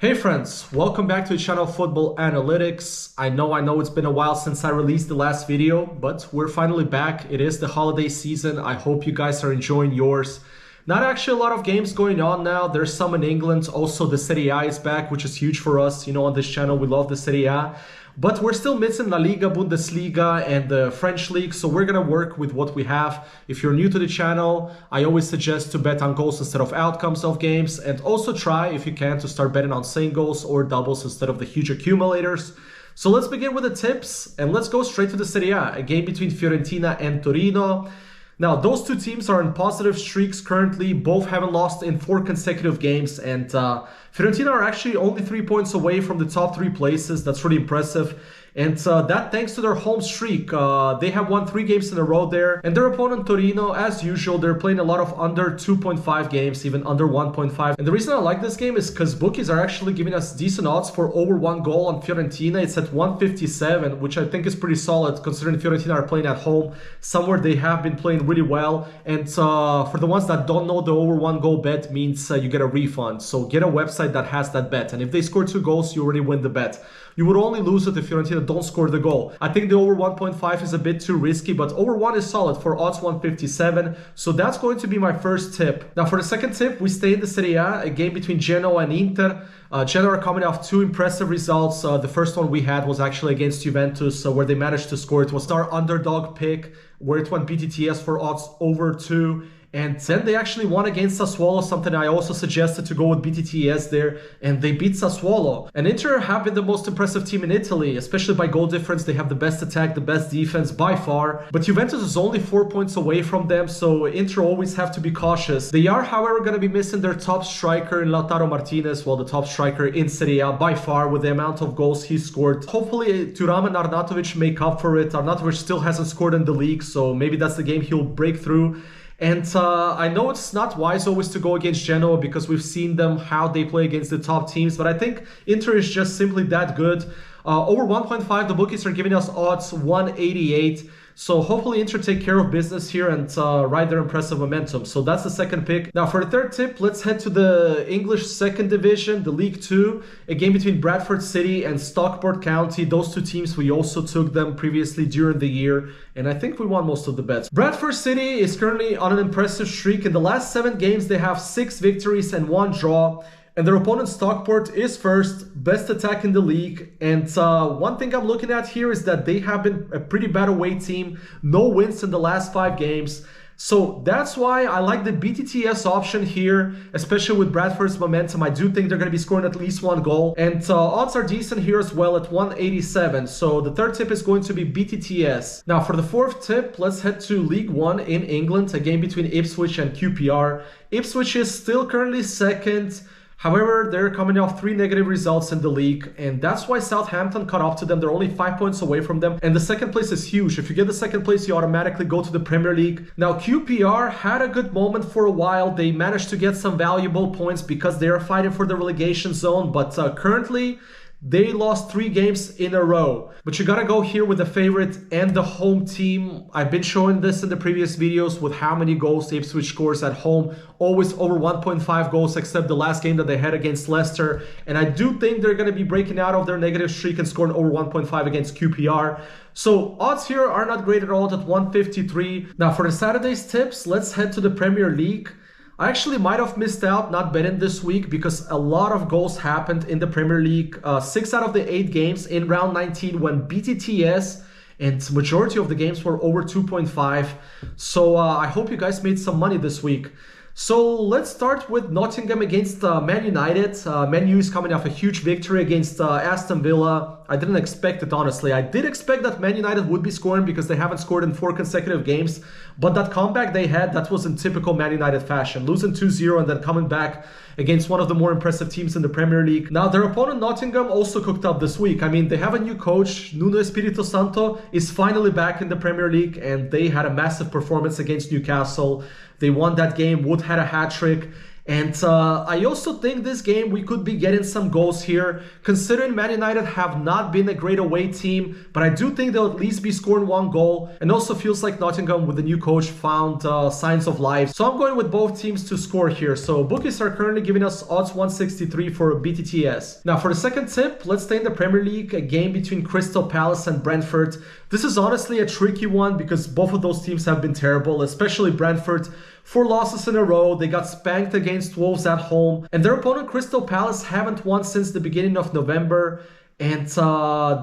Hey friends, welcome back to the channel Football Analytics. I know it's been a while since I released the last video, but we're finally back. It is the holiday season. I hope you guys are enjoying yours. Not actually a lot of games going on now. There's some in England. Also, the Serie A is back, which is huge for us. You know, on this channel, we love the Serie A. But we're still missing La Liga, Bundesliga, and the French League, so we're gonna work with what we have. If you're new to the channel, I always suggest to bet on goals instead of outcomes of games, and also try, if you can, to start betting on same goals or doubles instead of the huge accumulators. So let's begin with the tips, and let's go straight to the Serie A game between Fiorentina and Torino. Now, those two teams are in positive streaks currently. Both haven't lost in 4 consecutive games, and Fiorentina are actually only 3 points away from the top 3 places. That's really impressive. And that thanks to their home streak. They have won 3 games in a row there. And their opponent Torino, as usual, they're playing a lot of under 2.5 games, even under 1.5. And the reason I like this game is because bookies are actually giving us decent odds for over 1 goal on Fiorentina. It's at 157, which I think is pretty solid considering Fiorentina are playing at home, somewhere they have been playing really well. And for the ones that don't know, the over 1 goal bet means you get a refund. So get a website that has that bet. And if they score 2 goals, you already win the bet. You would only lose it if Fiorentina don't score the goal. I think the over 1.5 is a bit too risky, but over 1 is solid for odds 157. So that's going to be my first tip. Now for the second tip, we stay in the Serie A game between Genoa and Inter. Genoa are coming off 2 impressive results. The first one we had was actually against Juventus, where they managed to score. It was our underdog pick, where it went BTTS for odds over 2. And then they actually won against Sassuolo, something I also suggested to go with BTTS there, and they beat Sassuolo. And Inter have been the most impressive team in Italy, especially by goal difference. They have the best attack, the best defense by far. But Juventus is only 4 points away from them, so Inter always have to be cautious. They are, however, going to be missing their top striker in Lautaro Martinez, well, the top striker in Serie A by far with the amount of goals he scored. Hopefully, Thuram and Arnautovic make up for it. Arnautovic still hasn't scored in the league, so maybe that's the game he'll break through. And I know it's not wise always to go against Genoa because we've seen them, how they play against the top teams. But I think Inter is just simply that good. Over 1.5, the bookies are giving us odds 188. So hopefully Inter take care of business here and ride their impressive momentum. So that's the second pick. Now for the third tip, let's head to the English second division, the League 2. A game between Bradford City and Stockport County. Those two teams, we also took them previously during the year. And I think we won most of the bets. Bradford City is currently on an impressive streak. In the last 7 games, they have 6 victories and 1 draw. And their opponent Stockport is first, best attack in the league. And one thing I'm looking at here is that they have been a pretty bad away team. No wins in the last 5 games. So that's why I like the BTTS option here, especially with Bradford's momentum. I do think they're going to be scoring at least 1 goal. And odds are decent here as well at 187. So the third tip is going to be BTTS. Now for the fourth tip, let's head to League 1 in England, a game between Ipswich and QPR. Ipswich is still currently second. However, they're coming off 3 negative results in the league, and that's why Southampton caught up to them. They're only 5 points away from them, and the second place is huge. If you get the second place, you automatically go to the Premier League. Now, QPR had a good moment for a while. They managed to get some valuable points because they are fighting for the relegation zone, but currently, they lost 3 games in a row. But you gotta go here with the favorite and the home team. I've been showing this in the previous videos with how many goals Ipswich scores at home. Always over 1.5 goals, except the last game that they had against Leicester. And I do think they're gonna be breaking out of their negative streak and scoring over 1.5 against QPR. So odds here are not great at all at 153. Now for the Saturday's tips, let's head to the Premier League. I actually might have missed out not betting this week because a lot of goals happened in the Premier League. 6 out of the 8 games in round 19 went BTTS, and majority of the games were over 2.5. So I hope you guys made some money this week. So let's start with Nottingham against Man United. Man U is coming off a huge victory against Aston Villa. I didn't expect it, honestly. I did expect that Man United would be scoring because they haven't scored in 4 consecutive games. But that comeback they had, that was in typical Man United fashion. Losing 2-0 and then coming back against one of the more impressive teams in the Premier League. Now, their opponent Nottingham also cooked up this week. I mean, they have a new coach. Nuno Espirito Santo is finally back in the Premier League, and they had a massive performance against Newcastle. They won that game. Wood had a hat-trick. And I also think this game we could be getting some goals here, considering Man United have not been a great away team, but I do think they'll at least be scoring one goal. And also feels like Nottingham with the new coach found signs of life. So I'm going with both teams to score here. So bookies are currently giving us odds 163 for BTTS. Now for the second tip, let's stay in the Premier League, a game between Crystal Palace and Brentford. This is honestly a tricky one because both of those teams have been terrible, especially Brentford. 4 losses in a row, they got spanked against Wolves at home, and their opponent Crystal Palace haven't won since the beginning of November. And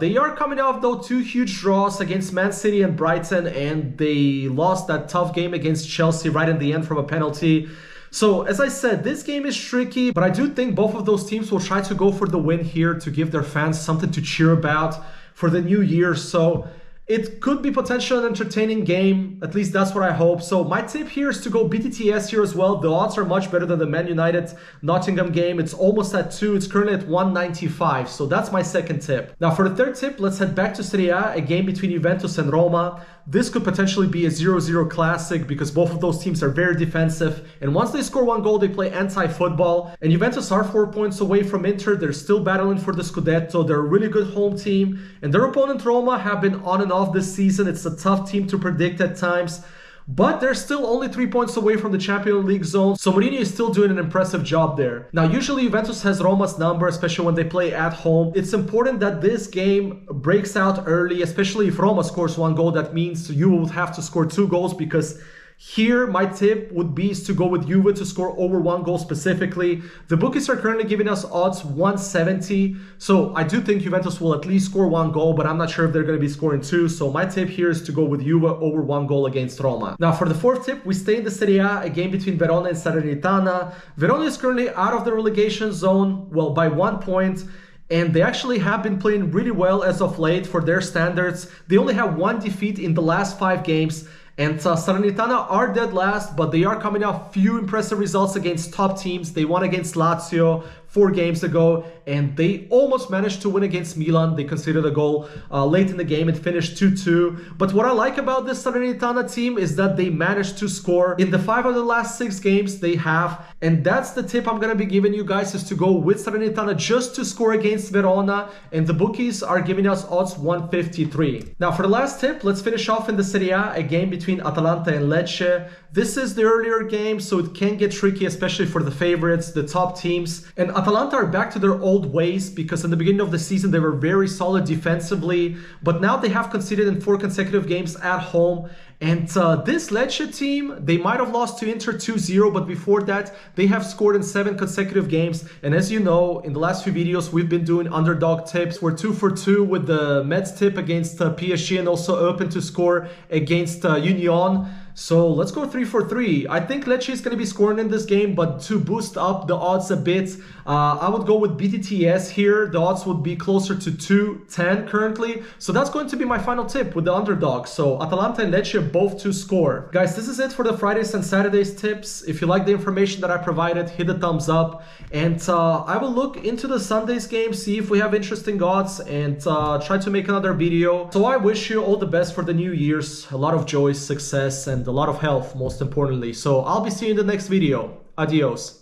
they are coming off though 2 huge draws against Man City and Brighton, and they lost that tough game against Chelsea right in the end from a penalty. So as I said, this game is tricky, but I do think both of those teams will try to go for the win here to give their fans something to cheer about for the new year. So it could be potentially an entertaining game. At least that's what I hope. So my tip here is to go BTTS here as well. The odds are much better than the Man United Nottingham game. It's almost at 2. It's currently at 195. So that's my second tip. Now for the third tip, let's head back to Serie A game between Juventus and Roma. This could potentially be a 0-0 classic because both of those teams are very defensive. And once they score 1 goal, they play anti-football. And Juventus are 4 points away from Inter. They're still battling for the Scudetto. They're a really good home team. And their opponent Roma have been on and off this season. It's a tough team to predict at times. But they're still only 3 points away from the Champions League zone, so Mourinho is still doing an impressive job there. Now, usually Juventus has Roma's number, especially when they play at home. It's important that this game breaks out early, especially if Roma scores 1 goal. That means you will have to score 2 goals because here, my tip would be to go with Juve to score over 1 goal specifically. The bookies are currently giving us odds 170. So I do think Juventus will at least score 1 goal, but I'm not sure if they're going to be scoring 2. So my tip here is to go with Juve over 1 goal against Roma. Now for the fourth tip, we stay in the Serie A game between Verona and Salernitana. Verona is currently out of the relegation zone, well, by 1 point. And they actually have been playing really well as of late for their standards. They only have 1 defeat in the last 5 games. And Salernitana are dead last, but they are coming off few impressive results against top teams. They won against Lazio 4 games ago, and they almost managed to win against Milan. They conceded a goal late in the game and finished 2-2. But what I like about this Salernitana team is that they managed to score in the 5 of the last 6 games they have. And that's the tip I'm going to be giving you guys, is to go with Salernitana just to score against Verona. And the bookies are giving us odds 153. Now for the last tip, let's finish off in the Serie A game between Atalanta and Lecce. This is the earlier game, so it can get tricky, especially for the favorites, the top teams. And Atalanta are back to their old ways because in the beginning of the season they were very solid defensively, but now they have conceded in 4 consecutive games at home. And this Lecce team, they might have lost to Inter 2-0, but before that, they have scored in 7 consecutive games. And as you know, in the last few videos, we've been doing underdog tips. We're 2 for 2 with the Mets tip against PSG and also open to score against Union. So let's go 3 for 3. I think Lecce is going to be scoring in this game, but to boost up the odds a bit, I would go with BTTS here. The odds would be closer to 210 currently. So that's going to be my final tip with the underdog. So Atalanta and Lecce both to score. Guys, this is it for the Fridays and Saturdays tips. If you like the information that I provided, hit the thumbs up. And I will look into the Sundays game, see if we have interesting odds, and try to make another video. So I wish you all the best for the new year's. A lot of joy, success, and a lot of health, most importantly. So I'll be seeing you in the next video. Adios.